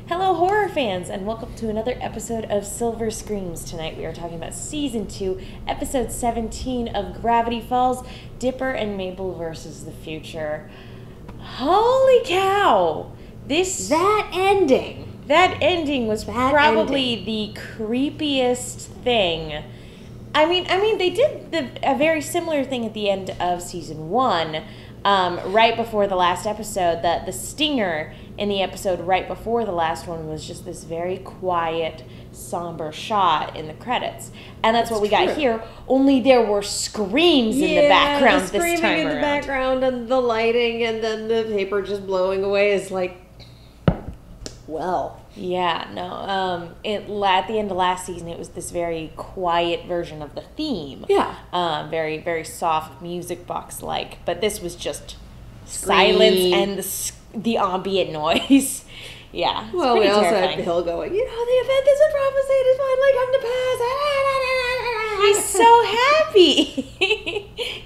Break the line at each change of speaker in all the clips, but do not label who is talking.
Hello, horror fans, and welcome to another episode of Silver Screams. Tonight we are talking about Season 2, Episode 17 of Gravity Falls, Dipper and Mabel versus the Future. Holy cow!
That ending
was probably the creepiest thing. I mean, they did a very similar thing at the end of Season 1, right before the last episode. The stinger in the episode right before the last one was just this very quiet, somber shot in the credits. And that's what we got here, only there were screams in the background this time around.
Screaming in the background and the lighting and then the paper just blowing away is like, well.
Yeah, no. At the end of last season, it was this very quiet version of the theme.
Yeah.
Very, very soft music box-like. But this was just silence and the ambient noise. Yeah.
Well, we also had Bill going, the event is a prophecy. It is finally come to pass.
He's so happy.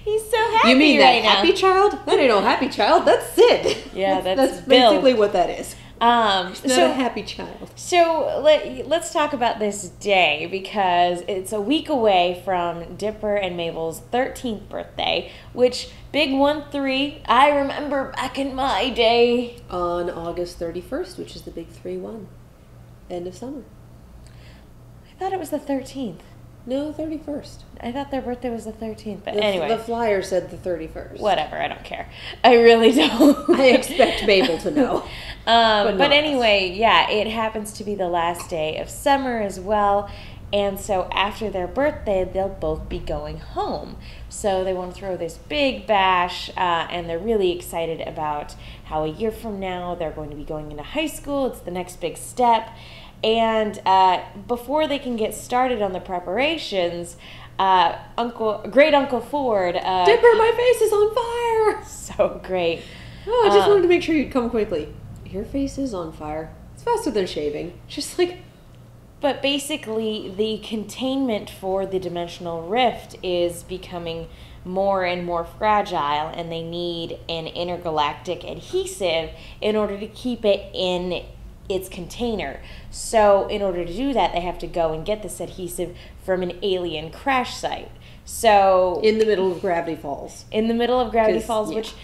He's so happy.
You mean
right
that happy child? That ain't no happy child. That's Sid.
Yeah, that's
basically what that is.
He's
not a happy child.
So let's talk about this day, because it's a week away from Dipper and Mabel's 13th birthday, which, big 1-3, I remember back in my day.
On August 31st, which is the big 3-1. End of summer.
I thought it was the 13th.
No, 31st.
I thought their birthday was the 13th, but anyway.
The flyer said the 31st.
Whatever, I don't care. I really don't.
I expect Mabel to know.
But anyway, yeah, it happens to be the last day of summer as well. And so after their birthday, they'll both be going home. So they want to throw this big bash, and they're really excited about how a year from now they're going to be going into high school. It's the next big step. And before they can get started on the preparations, Great Uncle Ford...
Dipper, my face is on fire!
So great.
Oh, I just wanted to make sure you'd come quickly. Your face is on fire. It's faster than shaving. Just like...
But basically, the containment for the dimensional rift is becoming more and more fragile, and they need an intergalactic adhesive in order to keep it in its container. So in order to do that, they have to go and get this adhesive from an alien crash site. So
in the middle of Gravity Falls.
In the middle of Gravity Falls, which,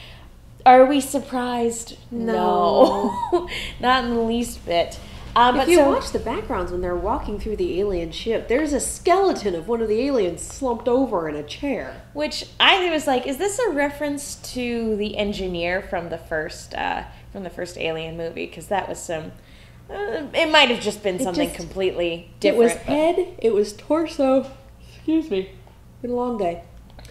are we surprised? No. Not in the least bit.
If you watch the backgrounds when they're walking through the alien ship, there's a skeleton of one of the aliens slumped over in a chair.
Which I was like, is this a reference to the engineer from the first Alien movie? Because that was some... it might have just been something completely different.
It was head, it was torso. Excuse me. It's been a long day.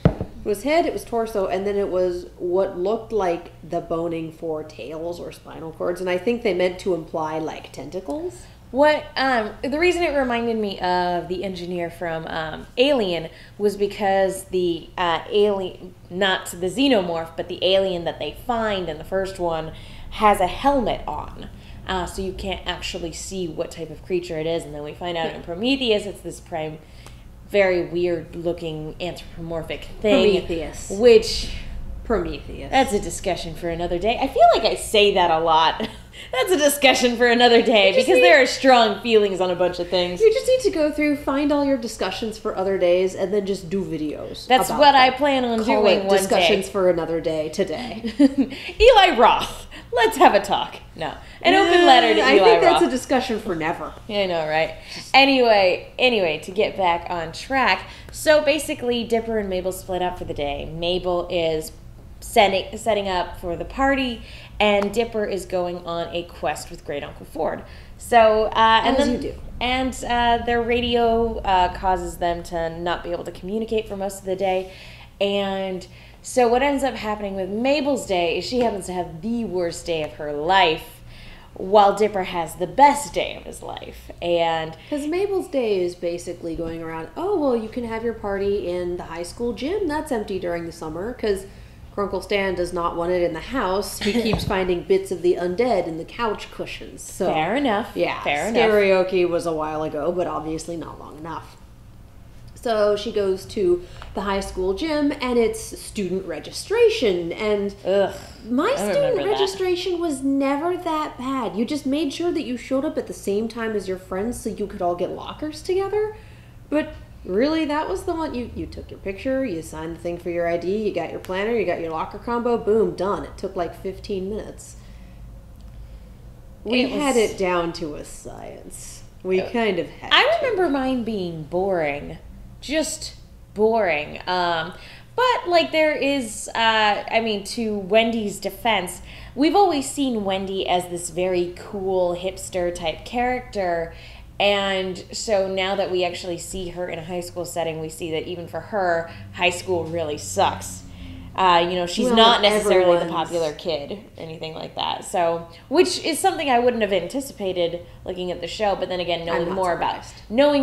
It was head, it was torso, and then it was what looked like the boning for tails or spinal cords, and I think they meant to imply, like, tentacles.
The reason it reminded me of the engineer from Alien was because the alien, not the xenomorph, but the alien that they find in the first one has a helmet on. So you can't actually see what type of creature it is, and then we find out in Prometheus it's this very weird-looking anthropomorphic thing.
Prometheus.
That's a discussion for another day. I feel like I say that a lot. That's a discussion for another day, because there are strong feelings on a bunch of things.
You just need to go through, find all your discussions for other days, and then just do videos.
That's what I plan on doing one day.
Discussions for another day today.
Eli Roth. Let's have a talk. No. An open letter to Eli Roth.
I think that's a discussion for never.
I know, right? Anyway, to get back on track. So basically, Dipper and Mabel split up for the day. Mabel is setting up for the party, and Dipper is going on a quest with Great Uncle Ford. So, and their radio causes them to not be able to communicate for most of the day. And so what ends up happening with Mabel's day is she happens to have the worst day of her life, while Dipper has the best day of his life. And
because Mabel's day is basically going around, oh, well, you can have your party in the high school gym. That's empty during the summer, because Uncle Stan does not want it in the house. He keeps finding bits of the undead in the couch cushions. So,
fair enough.
Yeah,
fair enough.
Karaoke was a while ago, but obviously not long enough. So she goes to the high school gym, and it's student registration. And my student registration was never that bad. You just made sure that you showed up at the same time as your friends so you could all get lockers together. But really, that was the one. You took your picture, you signed the thing for your ID, you got your planner, you got your locker combo, boom, done. It took like 15 minutes. We had it down to a science. We kind of had
I remember mine being boring. Just boring. But, like, there is, I mean, to Wendy's defense, we've always seen Wendy as this very cool hipster-type character, and so now that we actually see her in a high school setting, we see that even for her, high school really sucks. She's not necessarily the popular kid or anything like that. So, which is something I wouldn't have anticipated looking at the show. But then again, knowing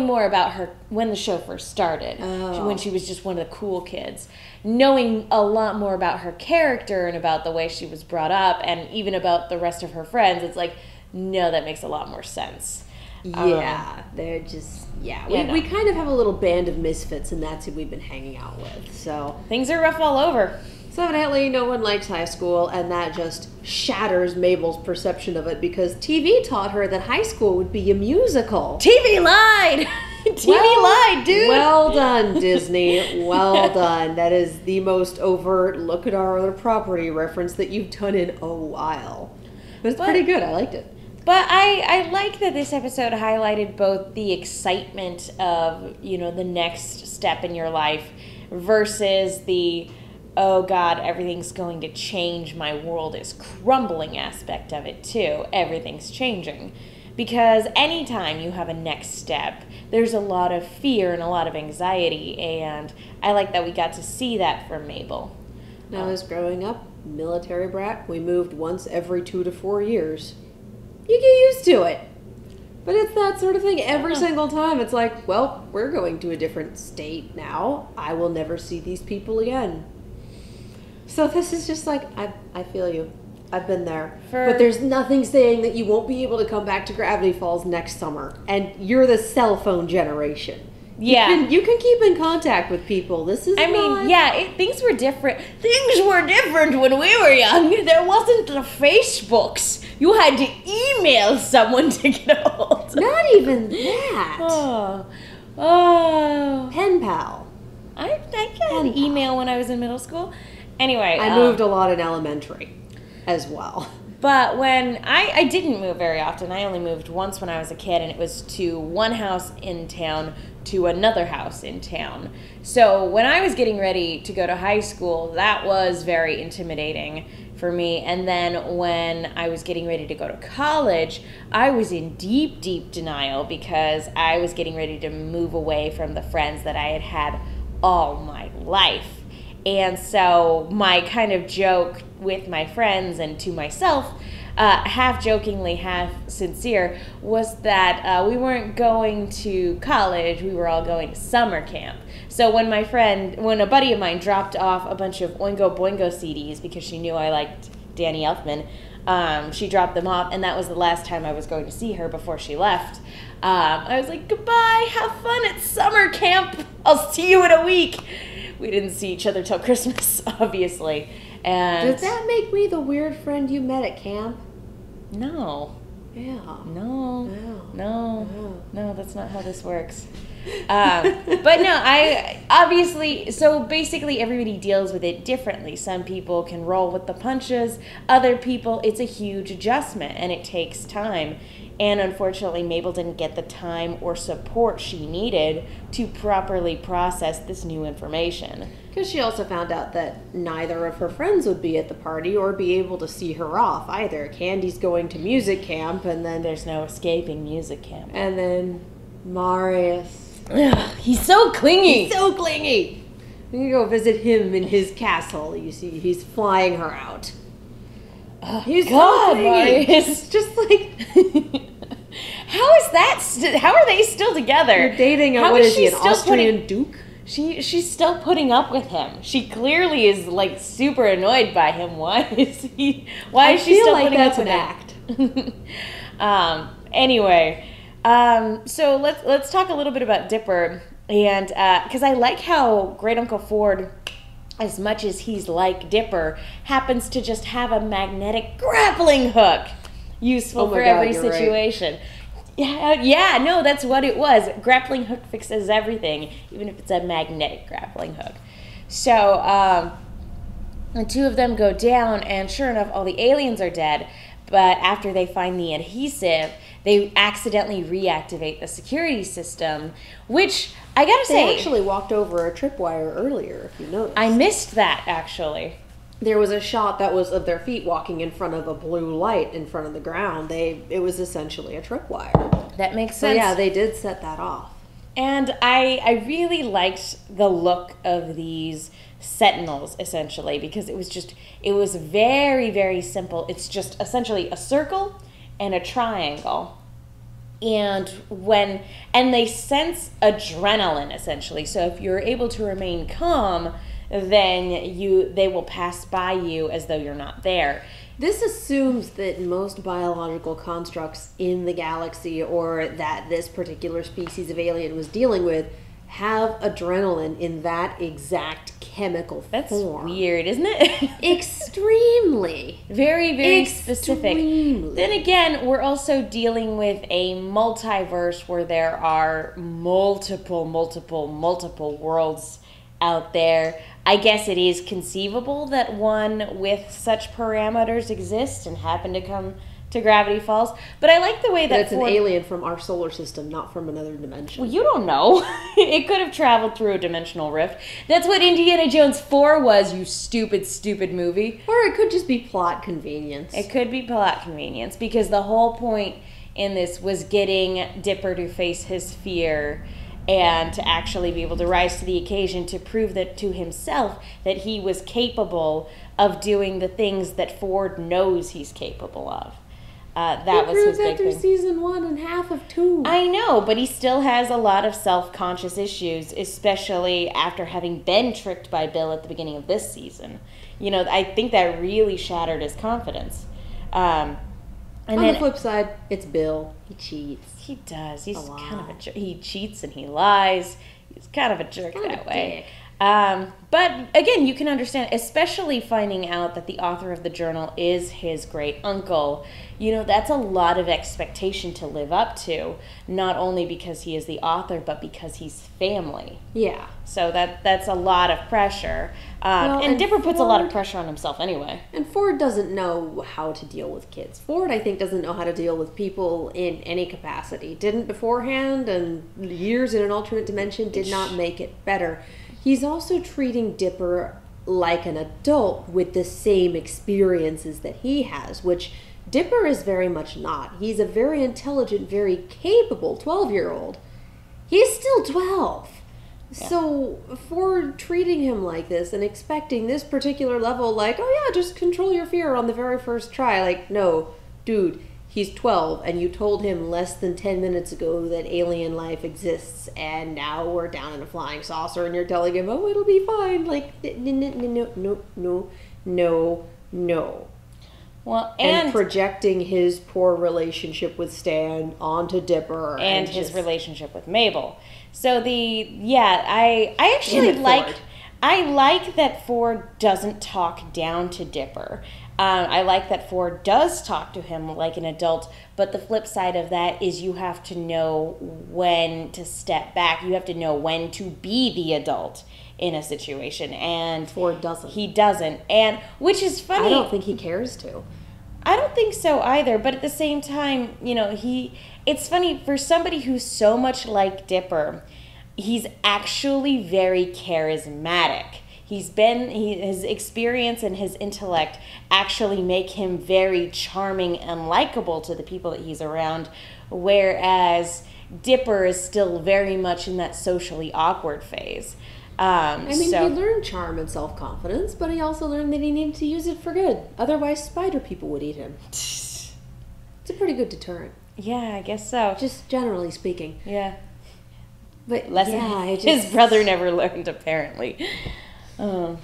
more about her when the show first started, when she was just one of the cool kids, knowing a lot more about her character and about the way she was brought up, and even about the rest of her friends, it's like, no, that makes a lot more sense.
Yeah, they're just, we kind of have a little band of misfits, and that's who we've been hanging out with, so.
Things are rough all over.
So evidently no one likes high school, and that just shatters Mabel's perception of it, because TV taught her that high school would be a musical.
TV lied! lied, dude!
Well done, Disney. Well done. That is the most overt look at our other property reference that you've done in a while. But it's pretty good. I liked it.
But I like that this episode highlighted both the excitement of, the next step in your life versus the, oh God, everything's going to change, my world is crumbling aspect of it too. Everything's changing. Because anytime you have a next step, there's a lot of fear and a lot of anxiety, and I like that we got to see that from Mabel.
When I was growing up, military brat, we moved once every 2 to 4 years. You get used to it. But it's that sort of thing every single time. It's like, well, we're going to a different state now. I will never see these people again. So this is just like, I feel you. I've been there. But there's nothing saying that you won't be able to come back to Gravity Falls next summer. And you're the cell phone generation.
Yeah.
You can keep in contact with people. Things
were different. Things were different when we were young. There wasn't the Facebooks. You had to email someone to get a hold.
Not even that.
Oh.
Pen pal.
I got an email when I was in middle school. Anyway.
I moved a lot in elementary as well.
But when I didn't move very often. I only moved once when I was a kid, and it was to one house in town to another house in town. So when I was getting ready to go to high school, that was very intimidating for me. And then when I was getting ready to go to college, I was in deep, deep denial because I was getting ready to move away from the friends that I had had all my life. And so my kind of joke with my friends and to myself, half jokingly, half sincere, was that we weren't going to college, we were all going to summer camp. So when a buddy of mine dropped off a bunch of Oingo Boingo CDs because she knew I liked Danny Elfman, she dropped them off, and that was the last time I was going to see her before she left. I was like, goodbye, have fun at summer camp, I'll see you in a week. We didn't see each other till Christmas, obviously. And
does that make me the weird friend you met at camp?
No.
Yeah.
No, that's not how this works. But no, so basically everybody deals with it differently. Some people can roll with the punches. Other people, it's a huge adjustment, and it takes time. And unfortunately, Mabel didn't get the time or support she needed to properly process this new information.
Because she also found out that neither of her friends would be at the party or be able to see her off either. Candy's going to music camp, and then
there's no escaping music camp.
And then Marius.
Ugh, he's so clingy.
You can go visit him in his castle. You see, he's flying her out. He's so clingy.
Marius.
Just like...
How are they still together?
You're dating an Austrian duke?
She's still putting up with him. She clearly is like super annoyed by him. Why is she still putting up with him? Anyway, so let's talk a little bit about Dipper. And because I like how Great Uncle Ford, as much as he's like Dipper, happens to just have a magnetic grappling hook useful for every situation. Right. Yeah, no, that's what it was. Grappling hook fixes everything, even if it's a magnetic grappling hook. So the two of them go down, and sure enough, all the aliens are dead. But after they find the adhesive, they accidentally reactivate the security system, which I gotta say,
they actually walked over a tripwire earlier, if you noticed.
I missed that, actually.
There was a shot that was of their feet walking in front of a blue light in front of the ground. It was essentially a tripwire.
That makes sense.
So yeah, they did set that off.
And I really liked the look of these sentinels, essentially, because it was very, very simple. It's just essentially a circle and a triangle. And they sense adrenaline, essentially. So if you're able to remain calm, then they will pass by you as though you're not there.
This assumes that most biological constructs in the galaxy, or that this particular species of alien was dealing with, have adrenaline in that exact chemical form.
That's weird, isn't it?
Extremely.
Very, very specific. Then again, we're also dealing with a multiverse where there are multiple worlds out there. I guess it is conceivable that one with such parameters exists and happen to come to Gravity Falls. But I like the way that
it's an alien from our solar system, not from another dimension.
Well, you don't know. It could have traveled through a dimensional rift. That's what Indiana Jones 4 was, you stupid, stupid movie.
Or it could just be plot convenience.
It could be plot convenience, because the whole point in this was getting Dipper to face his fear and to actually be able to rise to the occasion to prove that to himself that he was capable of doing the things that Ford knows he's capable of. That was his big thing.
After season 1 and half of 2.
I know, but he still has a lot of self-conscious issues, especially after having been tricked by Bill at the beginning of this season. You know, I think that really shattered his confidence.
And on the flip side, it's Bill. He cheats.
He does. He's kind of a jerk. He cheats and he lies. He's kind of a jerk that way. But again, you can understand, especially finding out that the author of the journal is his great uncle. You know, that's a lot of expectation to live up to, not only because he is the author, but because he's family.
Yeah.
So that's a lot of pressure. And Dipper puts a lot of pressure on himself anyway.
And Ford doesn't know how to deal with kids. Ford, I think, doesn't know how to deal with people in any capacity. Didn't beforehand, and years in an alternate dimension did not make it better. He's also treating Dipper like an adult with the same experiences that he has, which Dipper is very much not. He's a very intelligent, very capable 12-year-old. He's still 12. Yeah. So for treating him like this and expecting this particular level, like, oh yeah, just control your fear on the very first try. Like, no, dude, he's 12, and you told him less than 10 minutes ago that alien life exists, and now we're down in a flying saucer, and you're telling him, oh, it'll be fine. Like, no.
Well,
and projecting his poor relationship with Stan onto Dipper.
And his relationship with Mabel. So I actually like that Ford doesn't talk down to Dipper. I like that Ford does talk to him like an adult, but the flip side of that is you have to know when to step back. You have to know when to be the adult in a situation, and
Ford doesn't.
He doesn't, and which is funny.
I don't think he cares to.
I don't think so either, but at the same time, you know, it's funny, for somebody who's so much like Dipper, he's actually very charismatic. His experience and his intellect actually make him very charming and likable to the people that he's around, whereas Dipper is still very much in that socially awkward phase.
He learned charm and self-confidence, but he also learned that he needed to use it for good. Otherwise, spider people would eat him. It's a pretty good deterrent.
Yeah, I guess so.
Just generally speaking.
Yeah.
But
his brother never learned, apparently.
Ford.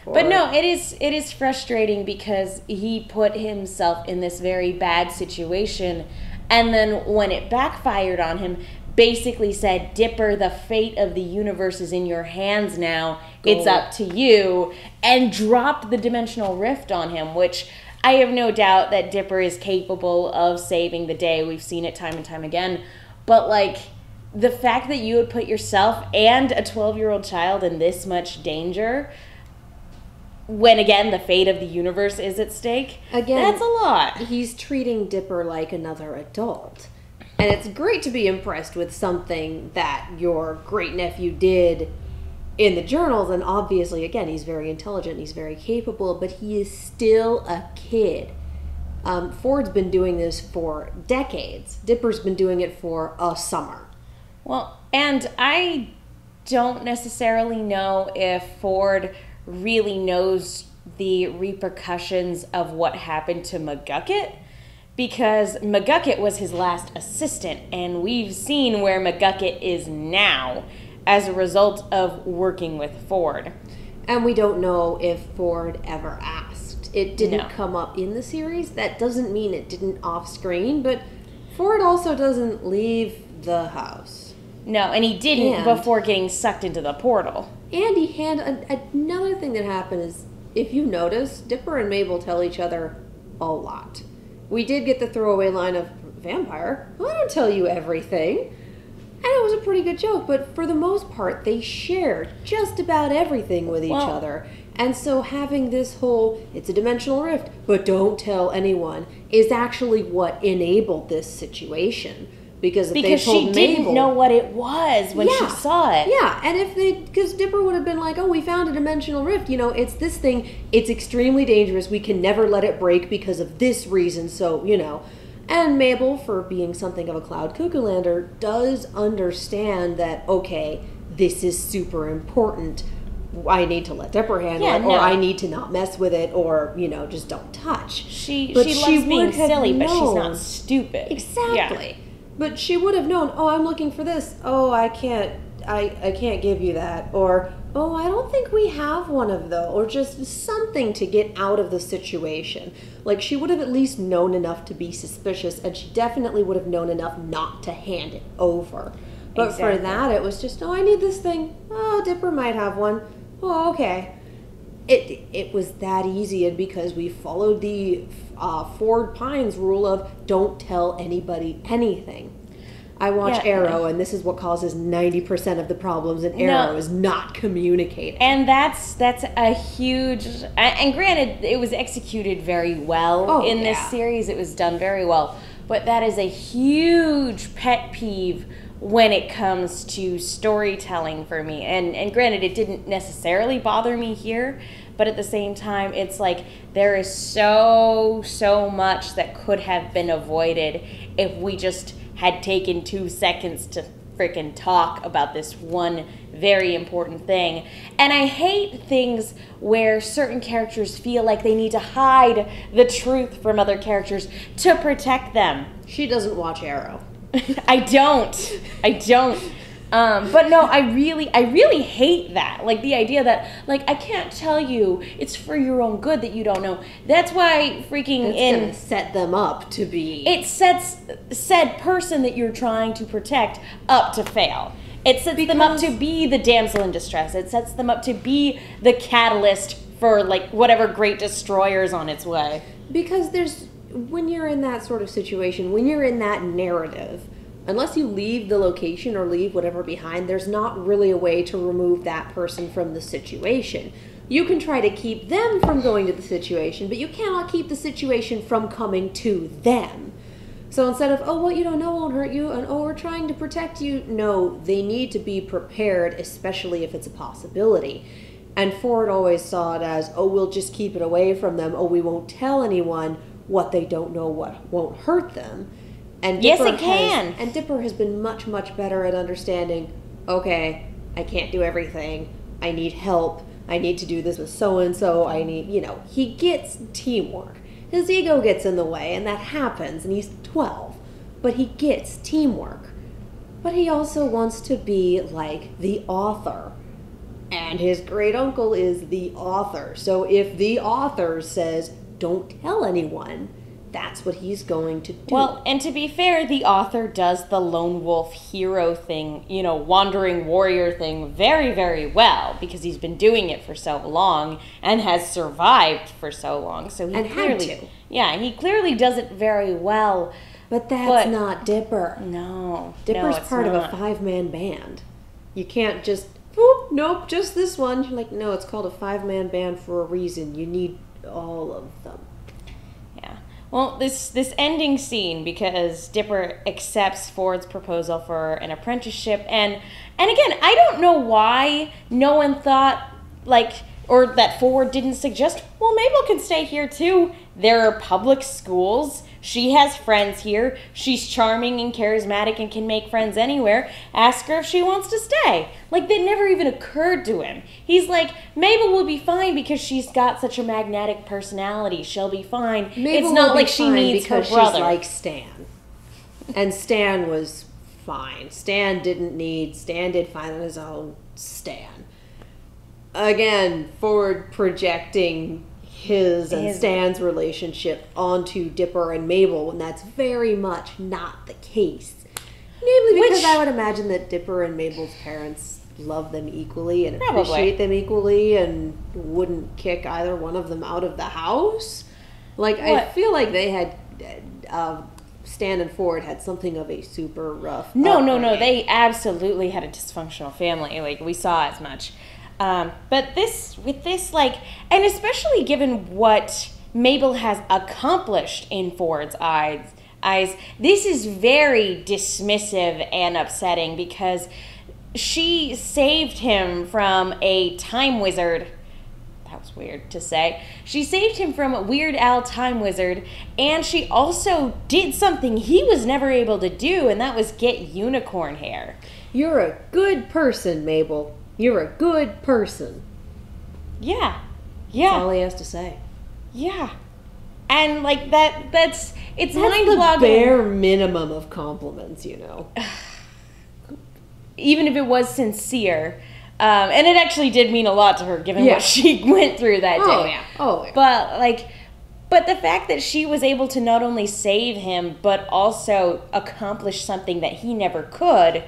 But no, it is frustrating because he put himself in this very bad situation, and then when it backfired on him, basically said, Dipper, the fate of the universe is in your hands now. It's up to you. And dropped the dimensional rift on him, which I have no doubt that Dipper is capable of saving the day. We've seen it time and time again. But, like, the fact that you would put yourself and a 12-year-old child in this much danger when, again, the fate of the universe is at stake,
again,
that's a lot.
He's treating Dipper like another adult. And it's great to be impressed with something that your great-nephew did in the journals. And obviously, again, he's very intelligent, he's very capable, but he is still a kid. Ford's been doing this for decades. Dipper's been doing it for a summer.
Well, and I don't necessarily know if Ford really knows the repercussions of what happened to McGucket, because McGucket was his last assistant, and we've seen where McGucket is now as a result of working with Ford.
And we don't know if Ford ever asked. It didn't come up in the series. That doesn't mean it didn't off screen, but Ford also doesn't leave the house.
No, and he didn't before getting sucked into the portal.
And another thing that happened is, if you notice, Dipper and Mabel tell each other a lot. We did get the throwaway line of, vampire, I don't tell you everything. And it was a pretty good joke, but for the most part, they shared just about everything with each other. And so having this whole, it's a dimensional rift, but don't tell anyone, is actually what enabled this situation. Because
she didn't know what it was when she saw it.
Yeah, and because Dipper would have been like, oh, we found a dimensional rift, it's this thing, it's extremely dangerous, we can never let it break because of this reason, so, And Mabel, for being something of a Cloud Cuckoo Lander, does understand that, okay, this is super important, I need to let Dipper handle it, or I need to not mess with it, or, just don't touch.
She loves being silly, but she's not stupid.
Exactly.
Yeah.
But she would have known, oh, I'm looking for this. Oh, I can't give you that. Or, oh, I don't think we have one of those. Or just something to get out of the situation. Like, she would have at least known enough to be suspicious, and she definitely would have known enough not to hand it over. But for that, it was just, oh, I need this thing. Oh, Dipper might have one. Oh, okay. It was that easy, and because we followed the Ford Pines rule of don't tell anybody anything. I watch Arrow, and this is what causes 90% of the problems in Arrow is not communicating.
And that's a huge, and granted, it was executed very well in this series. It was done very well. But that is a huge pet peeve when it comes to storytelling for me. And granted, it didn't necessarily bother me here, but at the same time, it's like there is so much that could have been avoided if we just had taken 2 seconds to freaking talk about this one very important thing. And I hate things where certain characters feel like they need to hide the truth from other characters to protect them.
She doesn't watch Arrow.
I don't. But no, I really hate that. Like, the idea that, like, I can't tell you, it's for your own good that you don't know. That's why freaking
it's gonna set them up to be...
It sets said person that you're trying to protect up to fail. It sets them up to be the damsel in distress. It sets them up to be the catalyst for, like, whatever great destroyer is on its way.
Because when you're in that sort of situation, when you're in that narrative, unless you leave the location or leave whatever behind, there's not really a way to remove that person from the situation. You can try to keep them from going to the situation, but you cannot keep the situation from coming to them. So instead of, oh, what you don't know won't hurt you, and oh, we're trying to protect you, no, they need to be prepared, especially if it's a possibility. And Ford always saw it as, oh, we'll just keep it away from them, oh, we won't tell anyone what they don't know, what won't hurt them. And Dipper
yes, it can.
And Dipper has been much, much better at understanding, okay, I can't do everything. I need help. I need to do this with so-and-so. I need, he gets teamwork. His ego gets in the way, and that happens, and he's 12. But he gets teamwork. But he also wants to be like the author. And his great uncle is the author. So if the author says, don't tell anyone, that's what he's going to do.
Well, and to be fair, the author does the lone wolf hero thing, wandering warrior thing very, very well, because he's been doing it for so long and has survived for so long. So he he clearly does it very well.
But that's not Dipper.
No.
Dipper's part of a 5-man band. You can't just, nope, just this one. You're like, no, it's called a 5-man band for a reason. You need all of them.
Yeah. Well, this ending scene, because Dipper accepts Ford's proposal for an apprenticeship, and again, I don't know why no one thought, or that Ford didn't suggest, well, Mabel can stay here too. There are public schools. She has friends here. She's charming and charismatic and can make friends anywhere. Ask her if she wants to stay. That never even occurred to him. He's like, Mabel will be fine because she's got such a magnetic personality. She'll be fine.
Mabel
it's not like she needs her brother.
She's like Stan. And Stan was fine. Stan did fine on his own. Stan. Again, Ford projecting his and Stan's relationship onto Dipper and Mabel, when that's very much not the case. Namely because I would imagine that Dipper and Mabel's parents love them equally and appreciate them equally and wouldn't kick either one of them out of the house. I feel like they had... Stan and Ford had something of a super rough...
No. They absolutely had a dysfunctional family. We saw as much. But and especially given what Mabel has accomplished in Ford's eyes, this is very dismissive and upsetting, because she saved him from a time wizard. That was weird to say. She saved him from a Weird Al Time Wizard, and she also did something he was never able to do, and that was get unicorn hair.
You're a good person, Mabel. You're a good person.
Yeah.
That's all he has to say.
Yeah. And that's mind-boggling.
The bare minimum of compliments,
Even if it was sincere. And it actually did mean a lot to her, given what she went through that day.
Oh, yeah.
But the fact that she was able to not only save him, but also accomplish something that he never could,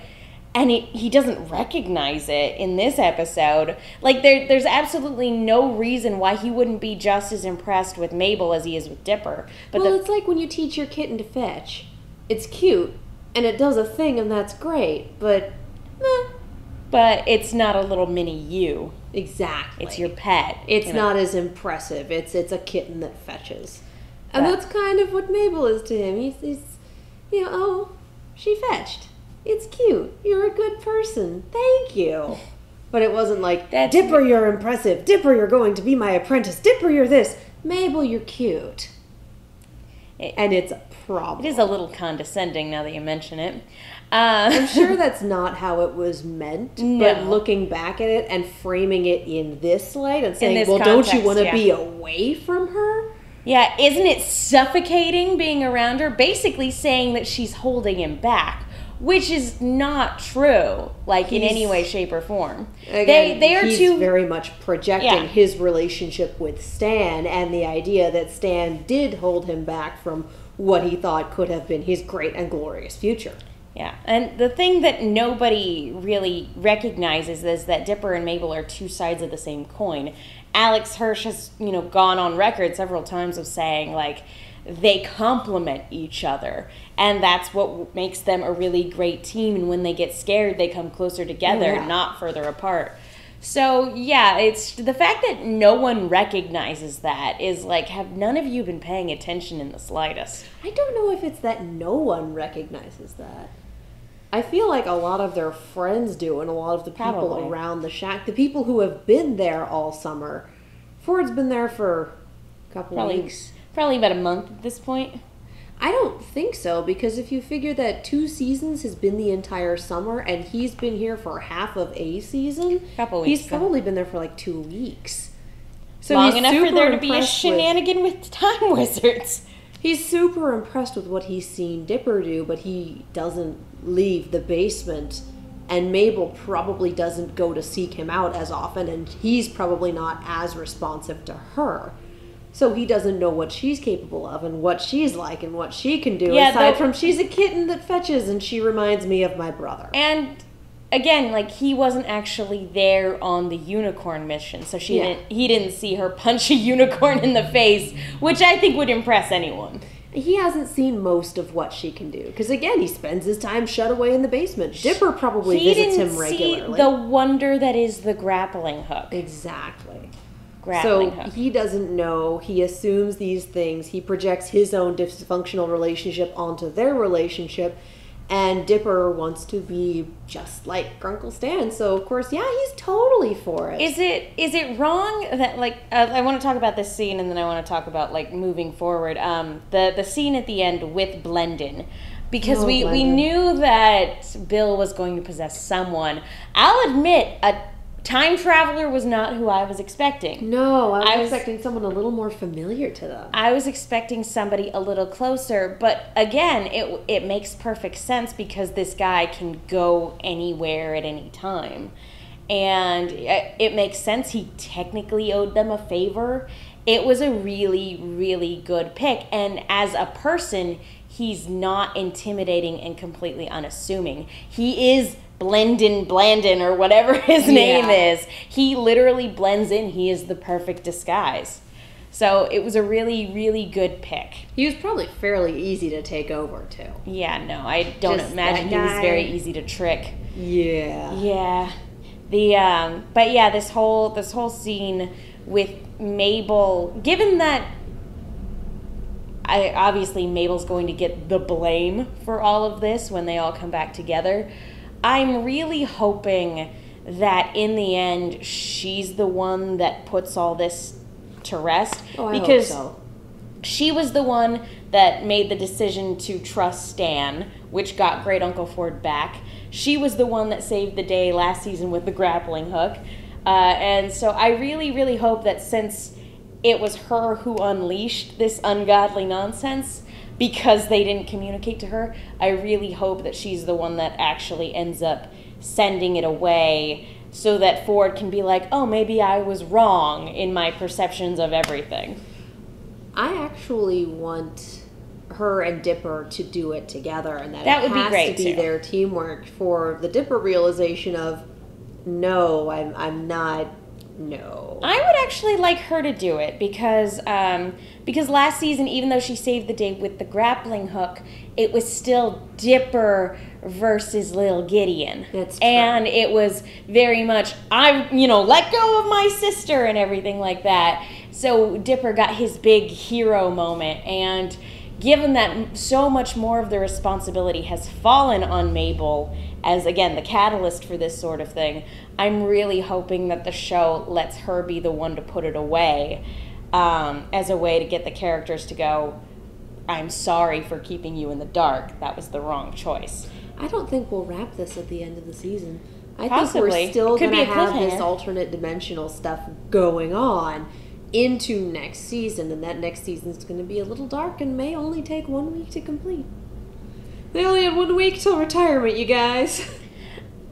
and he doesn't recognize it in this episode. There's absolutely no reason why he wouldn't be just as impressed with Mabel as he is with Dipper. But
it's like when you teach your kitten to fetch. It's cute, and it does a thing, and that's great, but...
But it's not a little mini you.
Exactly.
It's your pet.
It's not as impressive. It's a kitten that fetches. And that's kind of what Mabel is to him. He's she fetched. It's cute. You're a good person. Thank you. But it wasn't like, Dipper, you're impressive. Dipper, you're going to be my apprentice. Dipper, you're this. Mabel, you're cute. And it's a problem.
It is a little condescending now that you mention it.
I'm sure that's not how it was meant. No. But looking back at it and framing it in this light and saying, don't you want to be away from her?
Yeah, isn't it suffocating being around her? Basically saying that she's holding him back. Which is not true, in any way, shape, or form.
Again, he's very much projecting his relationship with Stan and the idea that Stan did hold him back from what he thought could have been his great and glorious future.
Yeah, and the thing that nobody really recognizes is that Dipper and Mabel are two sides of the same coin. Alex Hirsch has, gone on record several times of saying, they complement each other, and that's what makes them a really great team, and when they get scared they come closer together, not further apart. So it's the fact that no one recognizes that is have none of you been paying attention in the slightest?
I don't know if it's that no one recognizes that. I feel like a lot of their friends do, and a lot of the people around the shack, the people who have been there all summer. Ford's been there for a couple weeks.
Probably about a month at this point.
I don't think so, because if you figure that 2 seasons has been the entire summer, and he's been here for half of a season,
couple weeks.
He's probably been there for 2 weeks.
So long enough for there to be a shenanigan with time wizards.
He's super impressed with what he's seen Dipper do, but he doesn't leave the basement, and Mabel probably doesn't go to seek him out as often, and he's probably not as responsive to her. So he doesn't know what she's capable of and what she's like and what she can do.
Yeah,
aside from she's a kitten that fetches and she reminds me of my brother.
And again, like, he wasn't actually there on the unicorn mission, so he didn't see her punch a unicorn in the face, which I think would impress anyone.
He hasn't seen most of what she can do. Because, again, he spends his time shut away in the basement. Dipper probably visits him regularly.
He didn't see the wonder that is the grappling hook.
Exactly.
Grappling
hook.
So
he doesn't know. He assumes these things. He projects his own dysfunctional relationship onto their relationship. And Dipper wants to be just like Grunkle Stan. So, of course, yeah, he's totally for it.
Is it wrong that, like, I want to talk about this scene and then I want to talk about, like, moving forward. The scene at the end with Blendon. Because we knew that Bill was going to possess someone. I'll admit, a time traveler was not who I was expecting.
No, I was expecting someone a little more familiar to them.
I was expecting somebody a little closer, but again, it makes perfect sense because this guy can go anywhere at any time. And it makes sense. He technically owed them a favor. It was a really, really good pick. And as a person, he's not intimidating and completely unassuming. He is Blandon or whatever his name is. He literally blends in. He is the perfect disguise. So it was a really, really good pick.
He was probably fairly easy to take over, too.
Yeah, no, I don't imagine he was very easy to trick.
Yeah.
Yeah. But yeah, this whole scene with Mabel, given that obviously Mabel's going to get the blame for all of this when they all come back together, I'm really hoping that in the end she's the one that puts all this to rest.
Oh, I
because
hope so.
She was the one that made the decision to trust Stan, which got Great Uncle Ford back. She was the one that saved the day last season with the grappling hook. And so I really, really hope that since it was her who unleashed this ungodly nonsense, because they didn't communicate to her, I really hope that she's the one that actually ends up sending it away so that Ford can be like, oh, maybe I was wrong in my perceptions of everything.
I actually want her and Dipper to do it together, and that
would be great,
to be
too.
Their teamwork for the Dipper realization of, no, I'm not, no.
I would actually like her to do it because last season, even though she saved the day with the grappling hook, it was still Dipper versus Little Gideon.
That's true.
And it was very much, let go of my sister and everything like that. So Dipper got his big hero moment, and given that so much more of the responsibility has fallen on Mabel as, again, the catalyst for this sort of thing, I'm really hoping that the show lets her be the one to put it away as a way to get the characters to go, I'm sorry for keeping you in the dark. That was the wrong choice.
I don't think we'll wrap this at the end of the season. I
Possibly.
think we're still going to have
cliffhanger.
this alternate dimensional stuff going on into next season, and that next season is going to be a little dark and may only take 1 week to complete. They only had 1 week till retirement, you guys.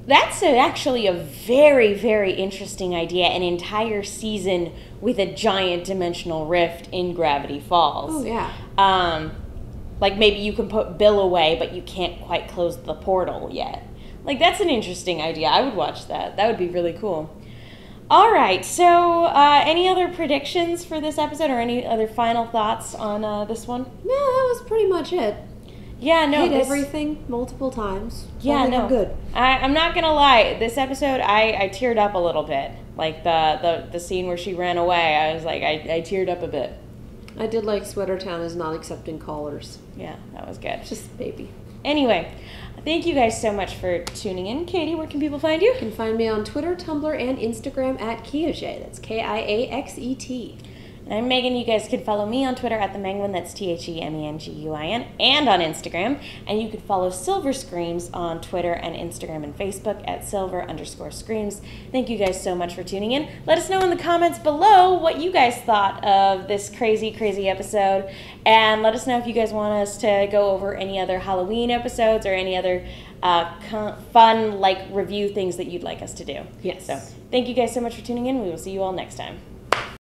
That's actually a very, very interesting idea, an entire season with a giant dimensional rift in Gravity Falls.
Oh, yeah.
Like maybe you can put Bill away, but you can't quite close the portal yet. Like, that's an interesting idea. I would watch that. That would be really cool. All right, so any other predictions for this episode or any other final thoughts on this one?
No, that was pretty much it.
Yeah, no.
Hit everything multiple times.
Yeah, no.
I'm good.
I'm not going to lie. This episode, I teared up a little bit. Like the scene where she ran away, I was like, I teared up a bit.
I did like Sweater Town is not accepting callers.
Yeah, that was good.
Just baby.
Anyway, thank you guys so much for tuning in. Katie, where can people find you?
You can find me on Twitter, Tumblr, and Instagram at Kiaxet. That's Kiaxet.
I'm Megan. You guys can follow me on Twitter at @themenguin, that's TheMenguin, and on Instagram. And you can follow Silver Screams on Twitter and Instagram and Facebook at @silver_screams. Thank you guys so much for tuning in. Let us know in the comments below what you guys thought of this crazy, crazy episode. And let us know if you guys want us to go over any other Halloween episodes or any other fun, review things that you'd like us to do.
Yes.
So thank you guys so much for tuning in. We will see you all next time.